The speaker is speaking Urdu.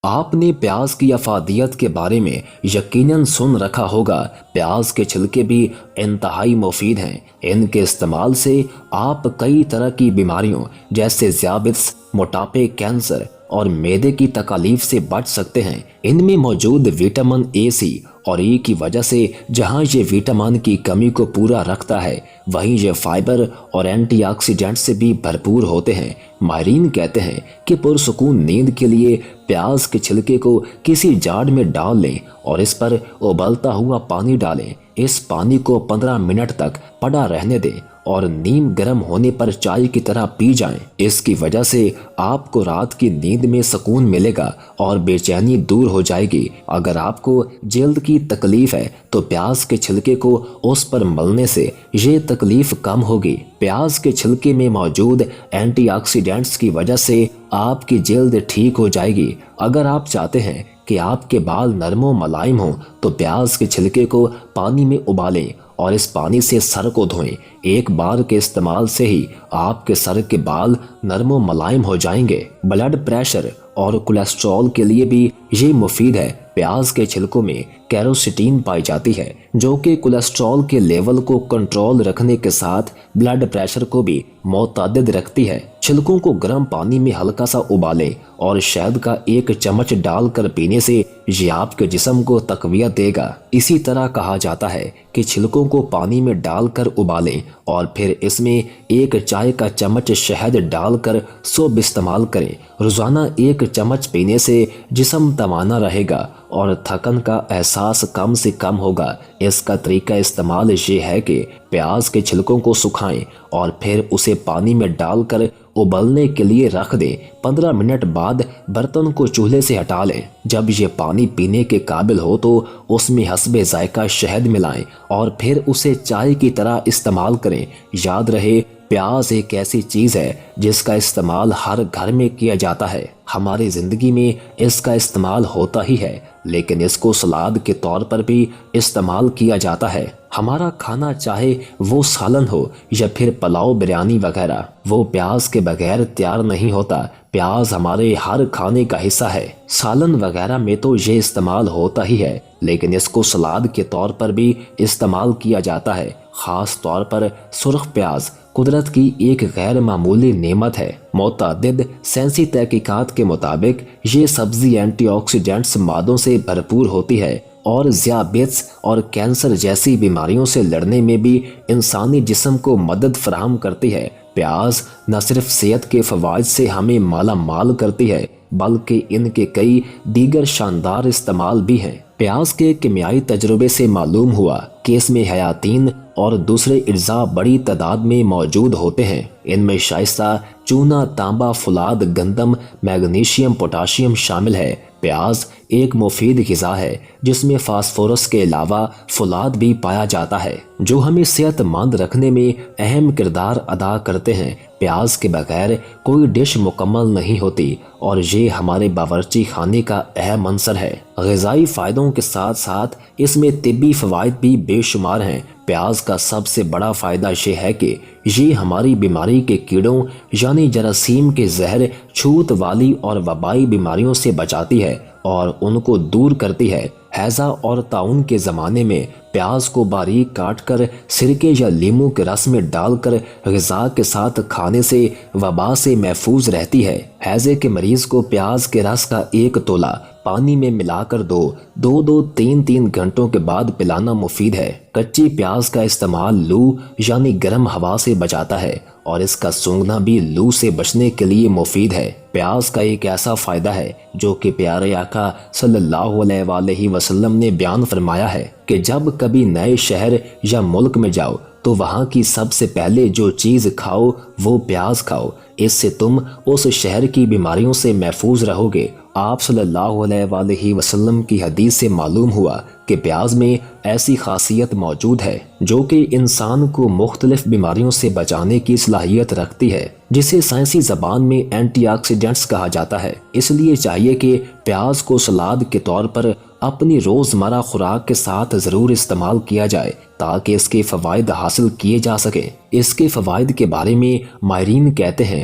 آپ نے پیاز کی افادیت کے بارے میں یقیناً سن رکھا ہوگا۔ پیاز کے چھلکے بھی انتہائی مفید ہیں۔ ان کے استعمال سے آپ کئی طرح کی بیماریوں جیسے ذیابیطس، موٹاپے، کینسر اور معدے کی تکالیف سے بچ سکتے ہیں۔ ان میں موجود وٹامن اے، سی اور ای کی وجہ سے جہاں یہ وٹامن کی کمی کو پورا رکھتا ہے، وہیں یہ فائبر اور اینٹی آکسیڈنٹ سے بھی بھرپور ہوتے ہیں۔ ماہرین کہتے ہیں کہ پرسکون نیند کے لیے پیاز کے چھلکے کو کسی جاڑ میں ڈال لیں اور اس پر ابلتا ہوا پانی ڈالیں۔ اس پانی کو 15 منٹ تک پڑا رہنے دیں اور نیم گرم ہونے پر چائے کی طرح پی جائیں۔ اس کی وجہ سے آپ کو رات کی نیند میں سکون ملے گا اور بے چینی دور ہو جائے گی۔ اگر آپ کو جلد کی تکلیف ہے تو پیاز کے چھلکے کو اس پر ملنے سے یہ تکلیف کم ہوگی۔ پیاز کے چھلکے میں موجود اینٹی آکسیڈنٹس کی وجہ سے آپ کی جلد ٹھیک ہو جائے گی۔ اگر آپ چاہتے ہیں کہ آپ کے بال نرم و ملائم ہوں تو پیاز کے چھلکے کو پانی میں ابالیں اور اس پانی سے سر کو دھوئیں۔ ایک بار کے استعمال سے ہی آپ کے سر کے بال نرم و ملائم ہو جائیں گے۔ بلڈ پریشر اور کولیسٹرول کے لیے بھی یہ مفید ہے۔ پیاز کے چھلکوں میں کیروسٹین پائی جاتی ہے جو کہ کولیسٹرول کے لیول کو کنٹرول رکھنے کے ساتھ بلڈ پریشر کو بھی معتدل رکھتی ہے۔ چھلکوں کو گرم پانی میں ہلکا سا ابالیں اور شہد کا 1 چمچ ڈال کر پینے سے یہ آپ کے جسم کو تقویت دے گا۔ اسی طرح کہا جاتا ہے کہ چھلکوں کو پانی میں ڈال کر ابالیں اور پھر اس میں 1 چائے کا چمچ شہد ڈال کر صبح استعمال کریں۔ روزانہ 1 چمچ پینے سے جسم توانا رہے گا اور تھکن کا احساس کم سے کم ہوگا۔ اس کا طریقہ استعمال یہ ہے کہ پیاز کے چھلکوں کو سکھائیں اور پھر اسے پانی میں ڈال کر ابلنے کے لیے رکھ دیں۔ 15 منٹ بعد برتن کو چولہے سے ہٹا لیں۔ جب یہ پانی پینے کے قابل ہو تو اس میں حسب ذائقہ شہد ملائیں اور پھر اسے چائے کی طرح استعمال کریں۔ یاد رہے، پیاز ایک ایسی چیز ہے جس کا استعمال ہر گھر میں کیا جاتا ہے۔ ہماری زندگی میں اس کا استعمال ہوتا ہی ہے، لیکن اس کو سلاد کے طور پر بھی استعمال کیا جاتا ہے۔ ہمارا کھانا چاہے وہ سالن ہو یا پھر پلاؤ، بریانی وغیرہ، وہ پیاز کے بغیر تیار نہیں ہوتا۔ پیاز ہمارے ہر کھانے کا حصہ ہے۔ سالن وغیرہ میں تو یہ استعمال ہوتا ہی ہے، لیکن اس کو سلاد کے طور پر بھی استعمال کیا جاتا ہے۔ خاص طور پر سرخ پیاز قدرت کی ایک غیر معمولی نعمت ہے۔ متعدد سائنسی تحقیقات کے مطابق یہ سبزی اینٹی آکسیڈنٹس مادوں سے بھرپور ہوتی ہے اور ذیابیطس اور کینسر جیسی بیماریوں سے لڑنے میں بھی انسانی جسم کو مدد فراہم کرتی ہے۔ پیاز نہ صرف صحت کے فوائد سے ہمیں مالا مال کرتی ہے، بلکہ ان کے کئی دیگر شاندار استعمال بھی ہیں۔ پیاز کے کیمیائی تجربے سے معلوم ہوا کہ اس میں حیاتین اور دوسرے اجزاء بڑی تعداد میں موجود ہوتے ہیں۔ ان میں شائستہ، چونا، تانبا، فولاد، گندم، میگنیشیم، پوٹاشیم شامل ہے۔ پیاز ایک مفید غذا ہے جس میں فاسفورس کے علاوہ فولاد بھی پایا جاتا ہے جو ہمیں صحت مند رکھنے میں اہم کردار ادا کرتے ہیں۔ پیاز کے بغیر کوئی ڈش مکمل نہیں ہوتی اور یہ ہمارے باورچی خانے کا اہم عنصر ہے۔ غذائی فائدوں کے ساتھ ساتھ اس میں طبی فوائد بھی بے شمار ہیں۔ پیاز کا سب سے بڑا فائدہ یہ ہے کہ یہ ہماری بیماری کے کیڑوں یعنی جراثیم کے زہر، چھوت والی اور وبائی بیماریوں سے بچاتی ہے اور ان کو دور کرتی ہے۔ ہیضہ اور طاعون کے زمانے میں پیاز کو باریک کاٹ کر سرکے یا لیموں کے رس میں ڈال کر غذا کے ساتھ کھانے سے وبا سے محفوظ رہتی ہے۔ ہیضے کے مریض کو پیاز کے رس کا 1 تولہ پانی میں ملا کر 2-3 گھنٹوں کے بعد پلانا مفید ہے۔ کچی پیاز کا استعمال لو یعنی گرم ہوا سے بچاتا ہے اور اس کا سونگھنا بھی لو سے بچنے کے لیے مفید ہے۔ پیاز کا ایک ایسا فائدہ ہے جو کہ پیارے آقا صلی اللہ علیہ وآلہ وسلم نے بیان فرمایا ہے کہ جب کبھی نئے شہر یا ملک میں جاؤ تو وہاں کی سب سے پہلے جو چیز کھاؤ وہ پیاز کھاؤ، اس سے تم اس شہر کی بیماریوں سے محفوظ رہو گے۔ آپ صلی اللہ علیہ وآلہ وسلم کی حدیث سے معلوم ہوا کہ پیاز میں ایسی خاصیت موجود ہے جو کہ انسان کو مختلف بیماریوں سے بچانے کی صلاحیت رکھتی ہے، جسے سائنسی زبان میں اینٹی آکسیڈنٹس کہا جاتا ہے۔ اس لیے چاہیے کہ پیاز کو سلاد کے طور پر اپنی روزمرہ خوراک کے ساتھ ضرور استعمال کیا جائے تاکہ اس کے فوائد حاصل کیے جا سکیں۔ اس کے فوائد کے بارے میں ماہرین کہتے ہیں